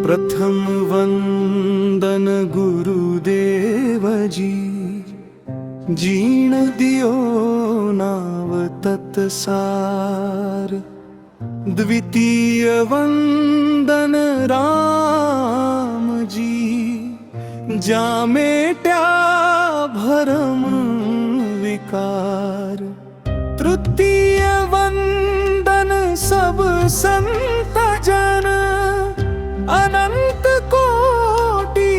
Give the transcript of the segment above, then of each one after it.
प्रथम वंदन गुरुदेव जी, जीण दियो नाव तत्सार। द्वितीय वंदन राम जी, जामेट्या भरम विकार। तृतीय वंदन सब संत जन, अनंत कोटि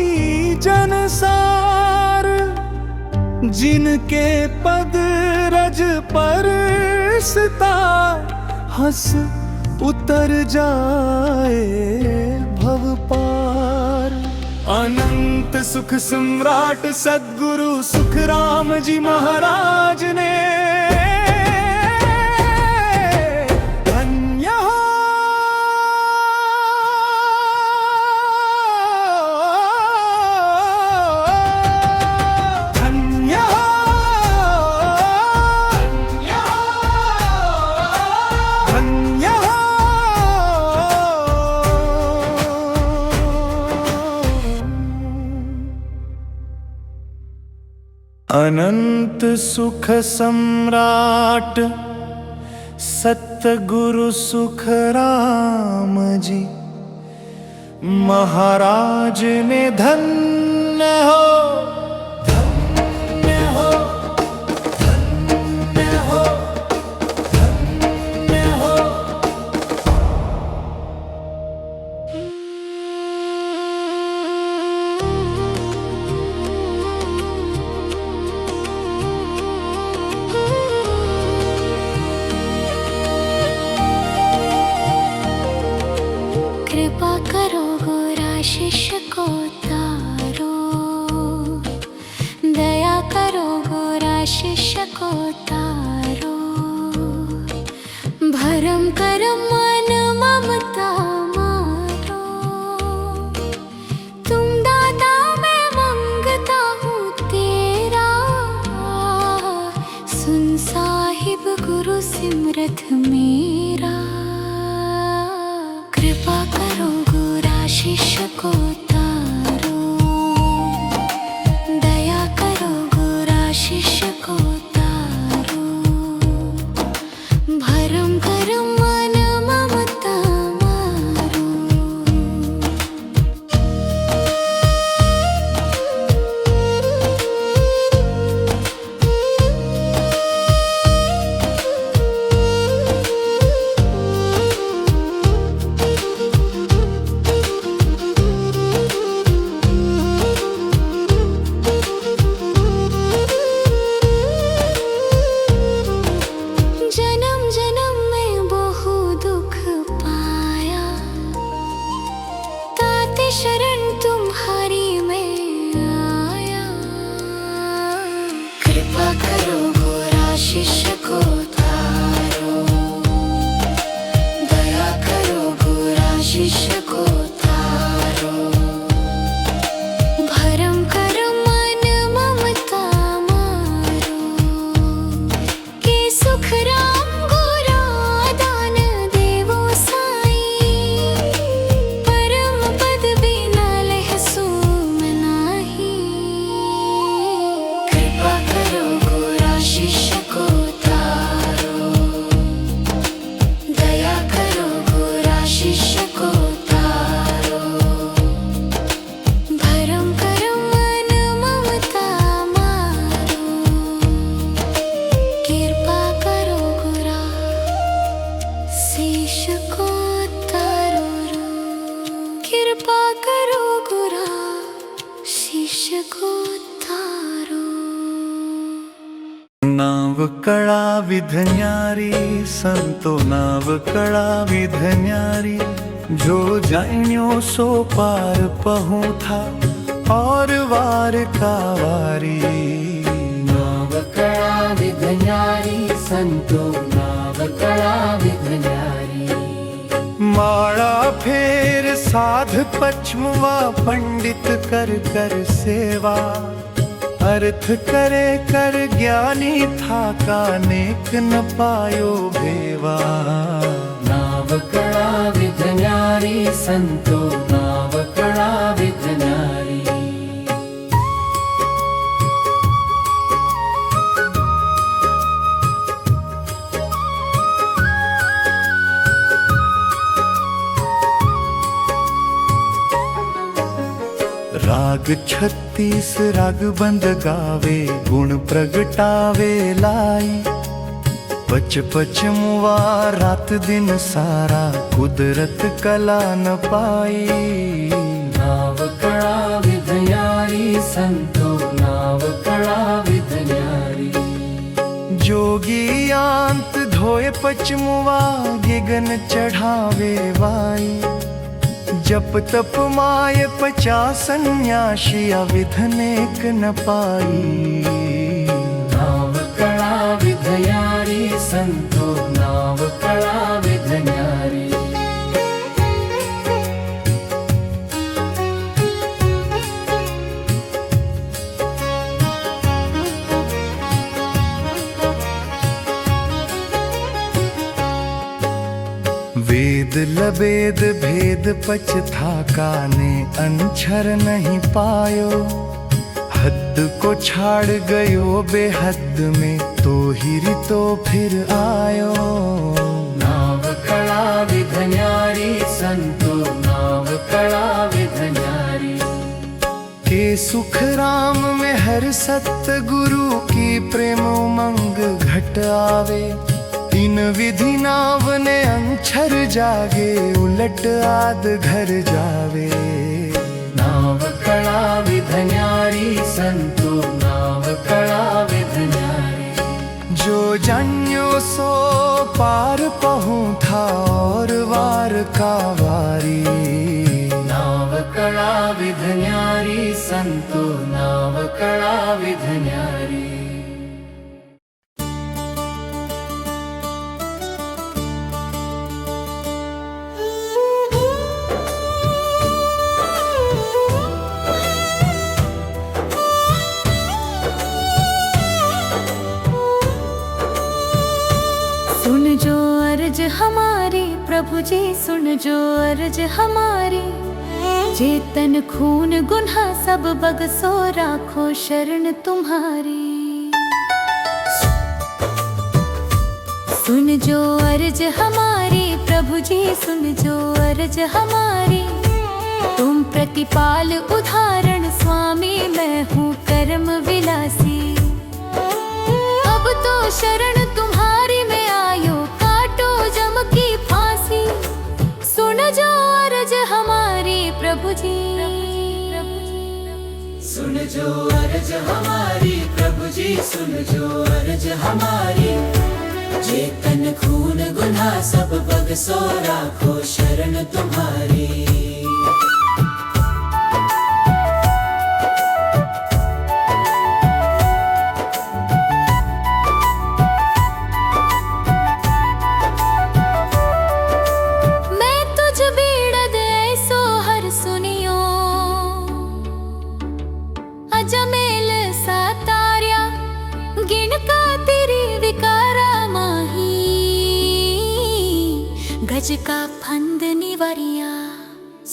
जनसार। जिनके पद रज परसता, हंस उतर जाए भव पार। अनंत सुख सम्राट सद्गुरु सुखराम जी महाराज ने, धन्य हो धन्य हो धन्य हो। अनंत सुख सम्राट सतगुरु सुखराम जी महाराज ने, धन्य हो धन्य हो धन्य हो धन्य हो। कृपा करो गोरा शिष्य को तारो, दया करो गोरा शिष्य को तारो। भरम करम मन ममता मारो, तुम दाता मैं मांगता हूँ तेरा। सुन साहिब गुरु सिमरत मेरा, कृपा करो गोरा शिष्य को तारो, दया करो गोरा शिष्य को तारो। भरम करम मन ममता मारो। जन्म जन्म में बहु दुख पाया, ताते शरण तुम्हारी में आया। कृपा करो गोरा शिष्य को तारो, दया करो गोरा शिष्य को तारो। भरम करम मन ममता मारो, के सुखराम गोरा दान देवो साई। परम पद बिना लहसू मनाही, कृपा करो गोरा शिष्य को तारो, दया करो गोरा शिष्य को तारो। भरम करम मन ममता मारो, कृपा करो गोरा शिष्य को तारो। कृपा करो गोरा शिष्य को तारो। नाव कळा विधन्यारी संतो, नाव कळा विधन्यारी। जो जाण्यो सो पार पहुँ था, और वार का वारी। नाव कळा विधन्यारी संतो, नाव कळा विधन्यारी। माळा फेर साध पचमुआ, पंडित कर कर सेवा। अर्थ करे कर ज्ञानी था, का नेक न पायो भेवा। नाव कळा विधन्यारी संतो, नाव राग 36 राग बंद गावे, गुण प्रगटावे लाई। पच पच मुआ रात दिन सारा, कुदरत कला न पाई। नाव कड़ा विध न्यारी संतो, नाव कड़ा विध न्यारी। जोगी आंत धोए पचमुआ, गिगन चढ़ावे वाई। जप तप माय 50 सन्यासिया, विधनेक न पाई। नाव कड़ा विध न्यारी संतो, नाव कड़ा विध न्यारी। वेद लबेद भेद पचथा काने, अंछर नहीं पायो। हद को छाड़ गयो बेहद में, तो हिरी तो फिर आयो। नाव कड़ा विध न्यारी संतो, नाव कड़ा विध न्यारी। के सुख राम में हर सतगुरु की, प्रेम उमंग घट आवे। इन विधि नाव ने अंछर जागे, उलट आद घर जावे। नाव कड़ा विध न्यारी संतो, नाव कड़ा विध न्यारी। जो जान्यो सो पार पहुँ था, और वार का वारी। नाव कड़ा विध न्यारी संतो, नाव कड़ा विध न्यारी। सुन जो अर्ज हमारी प्रभु जी, सुन जो अर्ज हमारी। चेतन खून गुन्हा सब बगसो, राखो शरण तुम्हारी। सुन जो अर्ज हमारी प्रभु जी, सुन जो अर्ज हमारी। तुम प्रतिपाल उदाहरण स्वामी, मैं हूँ कर्म विलासी। अब तो शरण तुम्हारी में आयो, काटो जम की फांसी। सुन जो अर्ज हमारी प्रभु जी। सुन जो अर्ज हमारी प्रभु जी, सुन जो अर्ज हमारी। चेतन खून गुनाह सब बगसो, राखो शरण तुम्हारी। जमेल सातार्या, गिन का तेरी विकारा माही। गज का फंद निवारिया।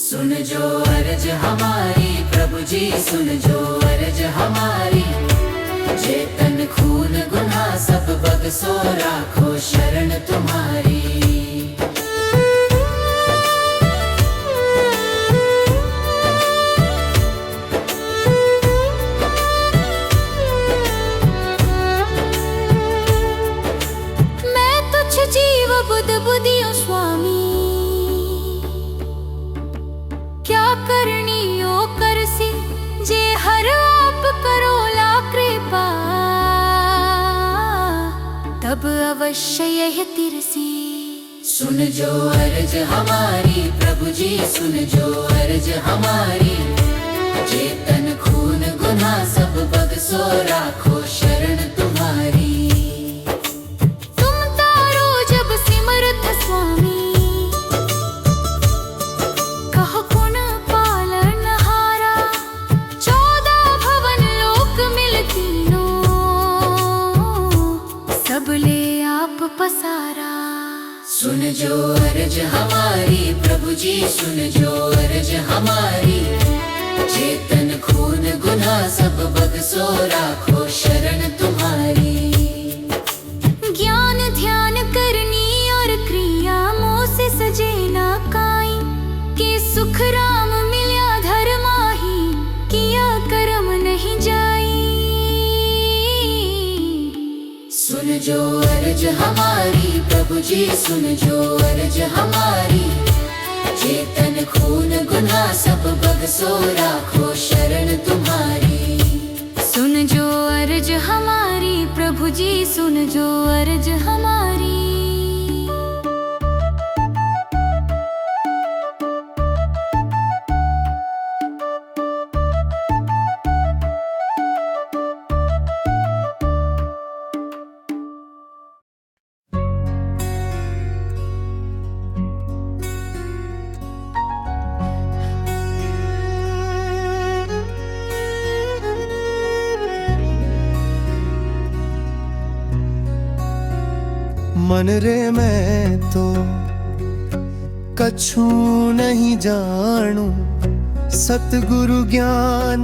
सुन जो अर्ज हमारी प्रभु जी, सुन जो अर्ज हमारी। चेतन खून गुनाह सब बगसो, राखो शरण तुम्हारी। बुध बुधियो स्वामी, क्या करनियो करसी। जे हर आप करो ला कृपा, तब अवश्य यह तिरसी। सुन जो अर्ज हमारी प्रभु जी, सुन जो अर्ज हमारी। चेतन खून गुनाह सब बगसो, राखो शरण तुम्हारी। स्वामी कहो कौन पालन हारा। 14 भवन लोक मिलतीनो, सब ले आप पसारा। सुन जो अर्ज हमारी प्रभु जी, सुन जो अर्ज हमारी। चेतन खून गुनाह सब बगसो, राखो शरण तुम्हारी। ज्ञान ध्यान करनी और क्रिया, मोह से सजे ना काई। के सुख राम मिल्या धर्माही, जो अर्ज हमारी, प्रभु जी सुन जो अर्ज हमारी। चेतन खून गुनाह सब बगसो राखो शरण तुम्हारी। सुन जो अर्ज हमारी, प्रभु जी सुन जो अर्ज हमारी। मन रे मैं तो कछु नहीं जानू, सतगुरु ज्ञान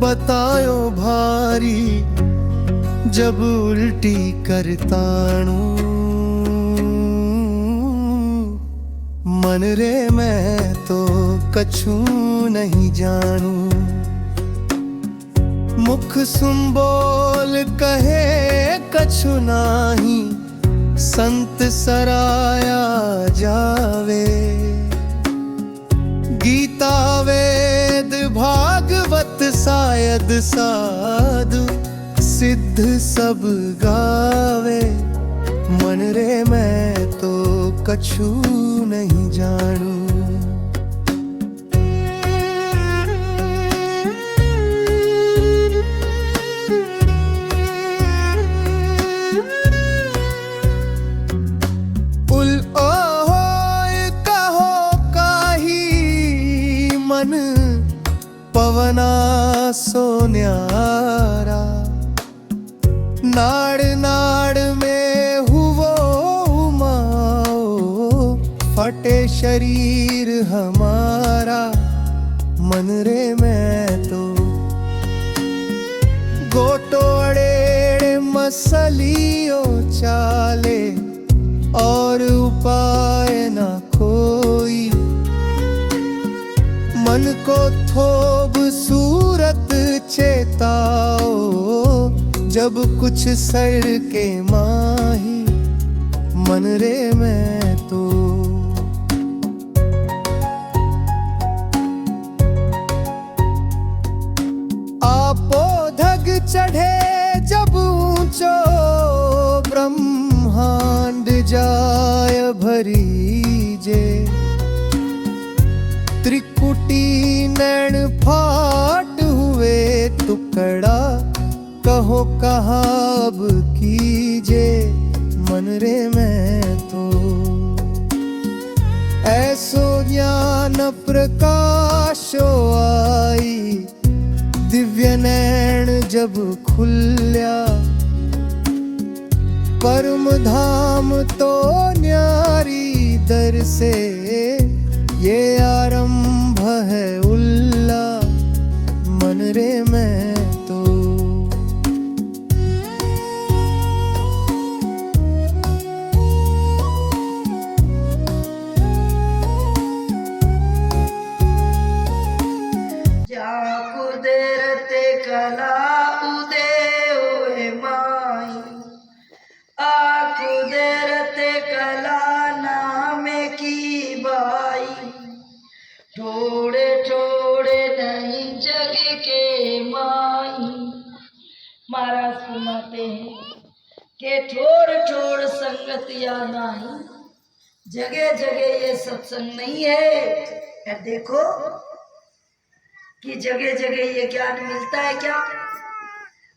बतायो भारी। जब उल्टी करताणू मन रे मैं तो कछु नहीं जानू। मुख सुम्बोल कहे कछु नाही, संत सराया जावे। गीता वेद भागवत शायद साधु सिद्ध सब गावे। मन रे मैं तो कछु नहीं जानू। पवना सोन्यारा नाड़ नाड़ में हुवो उमाओ। फटे शरीर हमारा मन रे मैं तो गोटोड़े मसलियों चाले और उपाय ना कोई। मन को थोब सूरत चेताओ, जब कुछ सर के माही मन रे मैं तो। आपो धग चढ़े जब ऊंचो, ब्रह्मांड जाय भरीजे। त्रिकुटी नैन फाट हुए टुकड़ा, कहो कहाँ अब कीजे मन रे मैं तो। ऐसो ज्ञान प्रकाशो आई, दिव्य नैन जब खुल्या। परम धाम तो न्यारी दर से, ये आरंभ है उल्ला मन रे मैं तो। जाको देरते कला उदे हुए माई। आको देरते कला नामे की बाई। थोड़े थोड़े नहीं जग के माई। महाराज फरमाते हैं कि थोड़ थोड़ संगतिया नहीं, जगह जगह ये सत्संग नहीं है। देखो कि जगह जगह ये ज्ञान मिलता है क्या।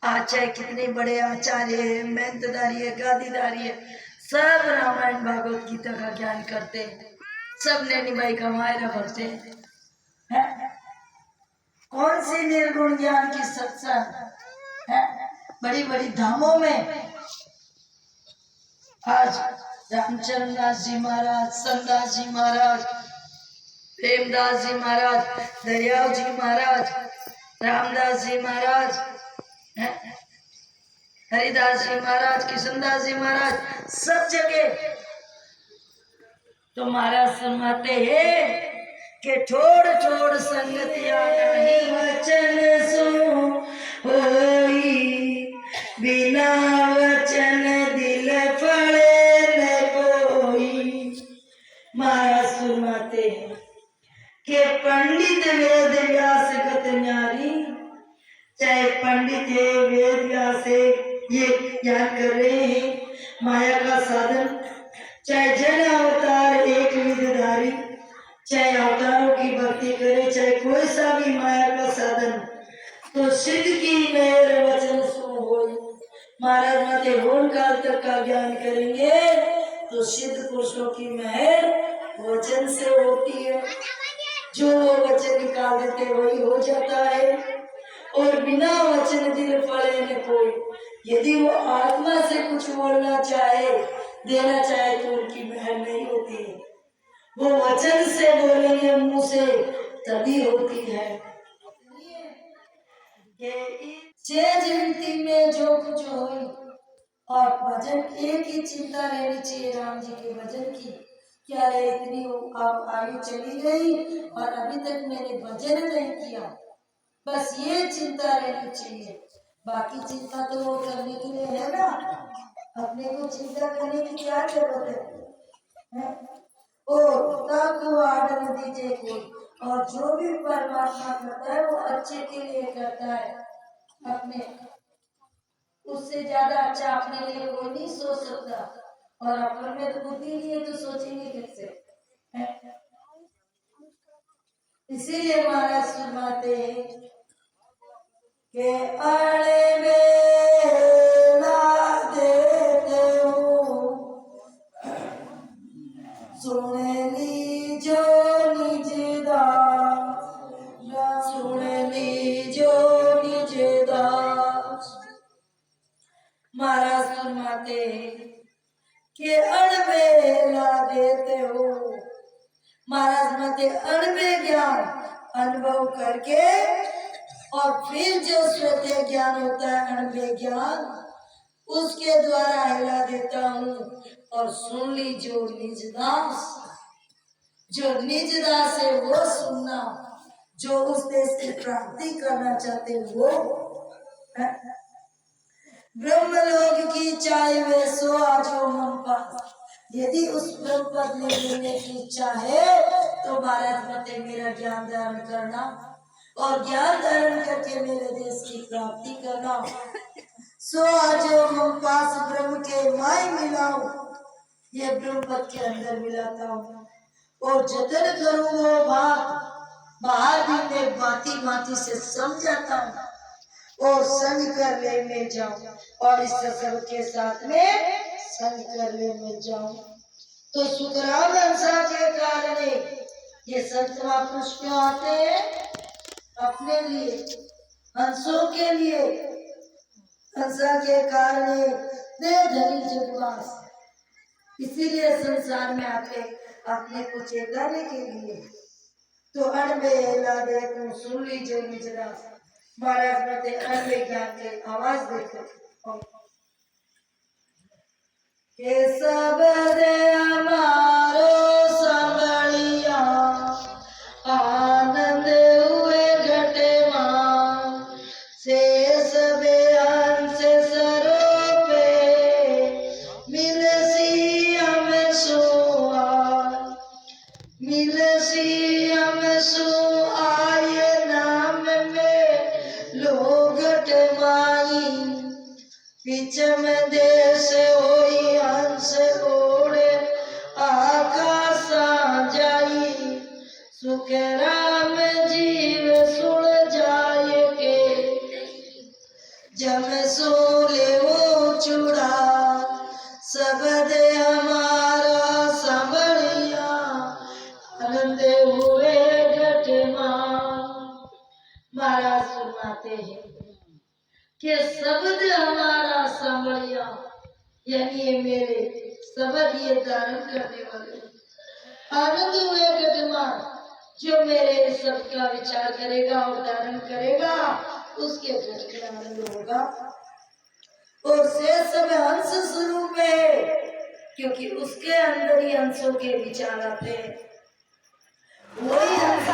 आज चाहे कितने बड़े आचार्य है, मेहनतदारी है, गादीदारी है, सब रामायण भागवत गीता का ज्ञान करते हैं, सब नैनी भाई का मायरा भरते हैं। कौन सी निर्गुण ज्ञान की सत्संग है। बड़ी बड़ी धामों में आज रामचरण दास जी महाराज, संतदास जी महाराज, प्रेमदास जी महाराज, दरियाव जी महाराज, रामदास जी महाराज, हरिदास जी महाराज, किशनदास जी महाराज, सब जगह तो महाराज फरमाते हैं कि छोड़ छोड़ संगतिया नहीं वचन सो होई, बिना वचन पंडित वेद व्यास गत न्यारी, चाहे पंडित है वेद व्यास है, ये ज्ञान कर रहे हैं माया का साधन, चाहे जन अवतार एक विधधारी, चाहे अवतारों की भक्ति करे, चाहे कोई सा भी माया का साधन, तो सिद्ध की मेहर वचन सुन होई। महाराज माते होन काल तक का ज्ञान करेंगे तो सिद्ध पुरुषों की मेहर वचन से होती है। जो वो वचन निकाल देते वही हो जाता है, और बिना वचन दिल फले न कोई। यदि वो आत्मा से कुछ बोलना चाहे, देना चाहे, तो उनकी मेहर नहीं होती है। वो वचन से बोलेंगे मुंह से तभी होती है। जयंती में जो कुछ हो, और भजन एक ही चिंता रहनी चाहिए राम जी के भजन की। क्या है इतनी अब आयु चली गई और अभी तक मैंने भजन नहीं किया, बस ये चिंता रहनी चाहिए। बाकी चिंता तो वो करने के लिए है ना, अपने को चिंता करने की क्या जरूरत है? ओ को आदर दीजिए कोई, और जो भी परमात्मा करता है वो अच्छे के लिए करता है। अपने उससे ज्यादा अच्छा अपने लिए कोई नहीं सोच सकता, और अपन में तो बुद्धि नहीं है तो सोचेंगे कैसे? इसीलिए महाराज फरमाते हैं कि अड़े बेला देते हूँ, सुन लीजो निज दास, सुन लीजो निज दास। महाराज फरमाते कि अड़बेला देते हो। महाराज माते अड़बे ज्ञान अनुभव करके, और फिर जो श्रद्धेय ज्ञान होता है अणबे ज्ञान, उसके द्वारा हिला देता हूँ। और सुन ली जो निजदास, जो निजदास है वो सुनना, जो उस देश की प्राप्ति करना चाहते वो। ब्रह्मलोक की चाहे वे सो आजो मन पास। यदि उस ब्रह्म पद में लेने की इच्छा है तो महाराज मते मेरा ज्ञान धारण करना, और ज्ञान धारण करके मेरे देश की प्राप्ति करना। सो आजो मन पास ब्रह्म के माय मिलाओ, ये ब्रह्म पद के अंदर मिलाता हूँ। और जतन करूँ वो बात बाहर भी मैं भांति भांति से समझाता हूँ, और संग कर ले में जाऊं, और इस सब के साथ में संग कर ले में जाऊं। तो सुखराम हंसा के कारण ये संत महापुरुष क्यों आते हैं? अपने लिए, हंसों के लिए। हंसा के कारण दे धनी जगवास, इसीलिए संसार में आते अपने को चेताने के लिए। तो अणबेला दे तुम सुन लीजिए निजरा। महाराज कहते अणबे ज्ञान के आवाज देखो के सब दे हमारो संभलिया, आनंद हुए घटे मान, शेष बेअंश सरोपे मिलसी हम सुआय, मिलसी हम सुआय नाम में लोगट माई, बीच में देश होई हंस ओढ़े आकाशा जाई, सुख राम जीव सुन जाए के, जम सोले वो चुड़ा सबद हमारा संभलिया, आनंद हुए घटमा। महाराज सुनाते हैं कि शब्द हमारा संभलिया, यानी ये मेरे शब्द ये धारण करने वाले, आनंद हुए गतिमान, जो मेरे शब्द का विचार करेगा और धारण करेगा उसके घट में आनंद होगा। और शेष सब हंस स्वरूप है, क्योंकि उसके अंदर ही हंसों के विचार आते हैं। वही हंस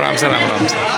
राम से राम राम से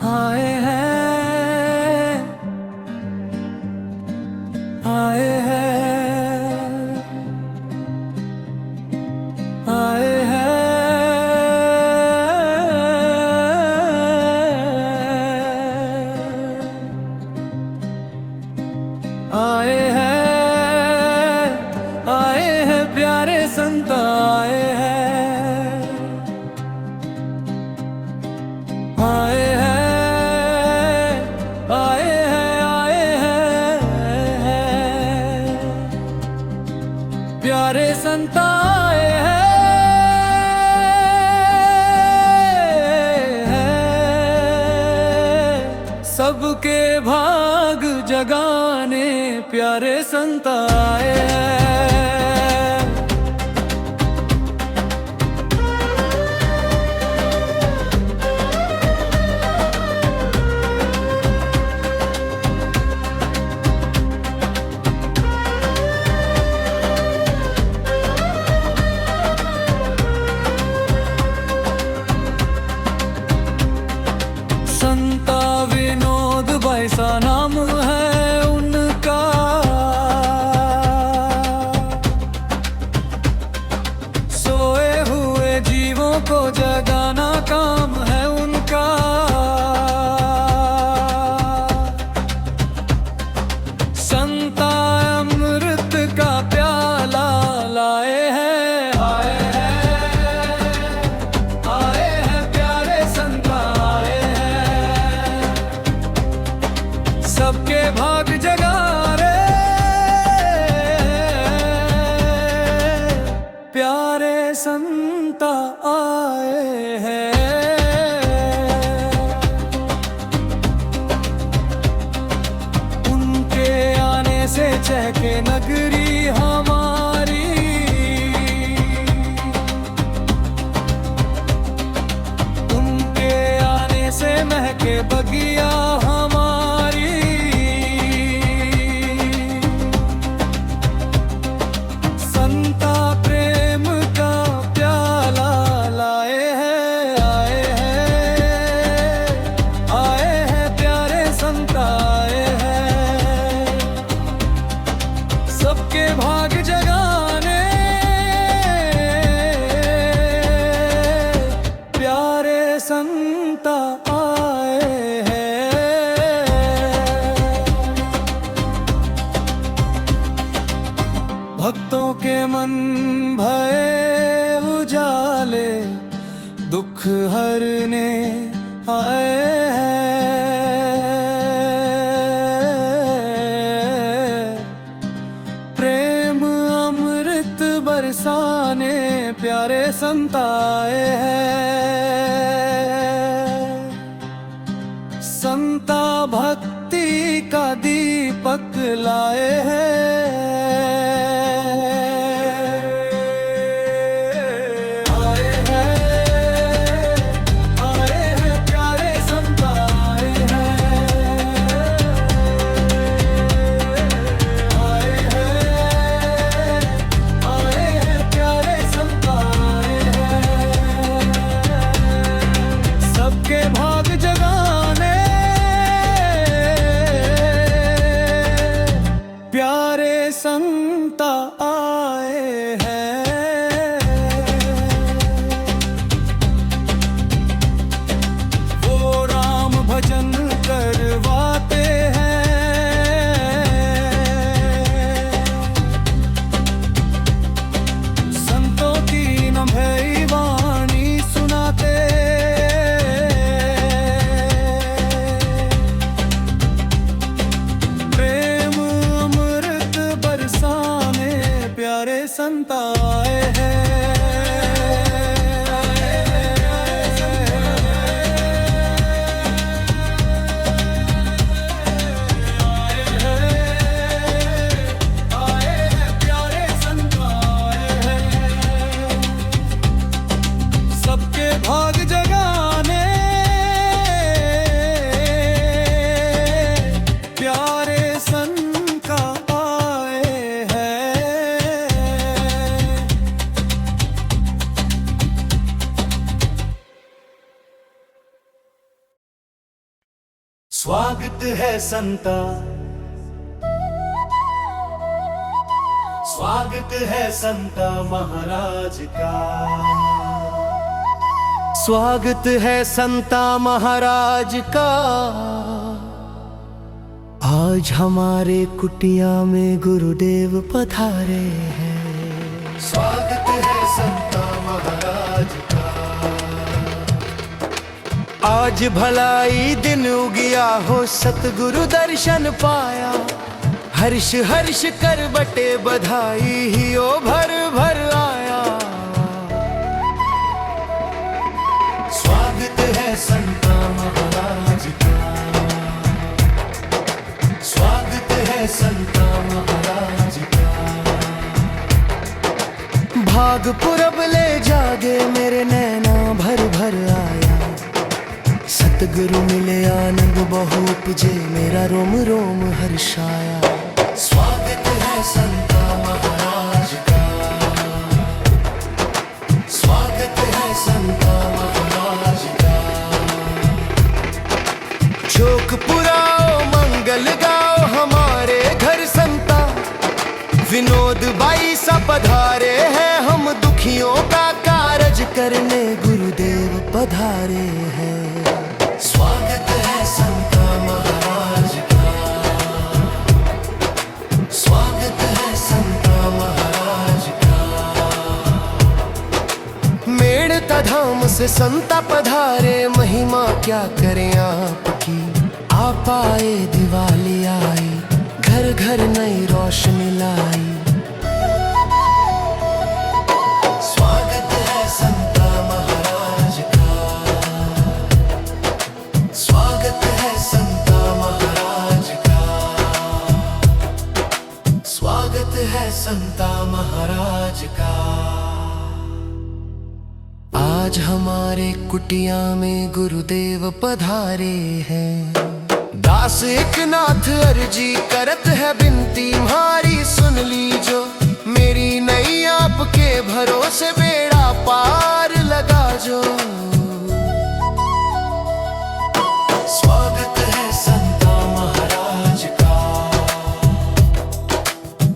आए हैं, आए हैं, आए हैं, आए हैं, आए हैं प्यारे संत आए हैं, आए हैं, आए हैं, आए हैं, प्यारे संत आए हैं, सबके भाग जगाने प्यारे संत आए हैं। संता विनोद भाई सा नाम है उनका, सोए हुए जीवों को जगाना काम है उनका। संता अमृत का प्याला लाए हैं, आए हैं, आए हैं प्यारे संता आए हैं, सबके भाग जगा रे प्यारे संता आए हैं। उनके आने से चहके नगरी हमारी, उनके आने से महके बगिया हमारी। संता प्रेम का प्याला लाए हैं, आए हैं, आए हैं प्यारे संता आए हैं, सबके भाग जगाने प्यारे संता आए हैं। भक्तों के मन भये उजाले दुख हरने आए हैं, प्रेम अमृत बरसाने प्यारे संत आए हैं। संता भक्ति का दीपक लाए हैं, आए हैं, आए हैं प्यारे संत आए हैं, आए हैं, आए हैं प्यारे संत आए हैं, सबके भाग जगाने प्यारे स्वागत है संता, स्वागत है संता महाराज का, स्वागत है संता महाराज का। आज हमारे कुटिया में गुरुदेव पधारे हैं। स्वागत है संता महाराज का। आज भलाई दिन उगिया हो, सतगुरु दर्शन पाया। हर्ष हर्ष कर बटे बधाई ही ओ भर भर आया। स्वागत है संता महाराज का, स्वागत है संता महाराज का। भाग पुरब ले जागे मेरे नैना भर भर आया। सतगुरु मिले आनंद बहु उपजे, मेरा रोम रोम हर्षाया। स्वागत है संता महाराज का, स्वागत है संता महाराज का। शोक पुराओ मंगल गाओ हमारे घर संता। विनोद बाई सा पधारे हैं, हम दुखियों का कारज करने गुरुदेव पधारे हैं। स्वागत है संता महाराज का, स्वागत है संता महाराज का। मेड़ता धाम से संता पधारे, महिमा क्या करें आपकी। आप आए दिवाली आई, घर घर नई रोशनी लाई। स्वागत है संता महाराज का, स्वागत है संता महाराज का, स्वागत है संता महाराज का। आज हमारे कुटिया में गुरुदेव पधारे हैं। दास एक नाथ अर्जी करत है बिनती म्हारी, सुन लीजो मेरी नई आपके भरोसे बेड़ा पार लगा जो। स्वागत है संता महाराज का,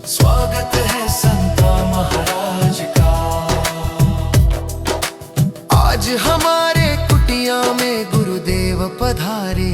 स्वागत है संता महाराज का। आज हमारे कुटिया में गुरुदेव पधारे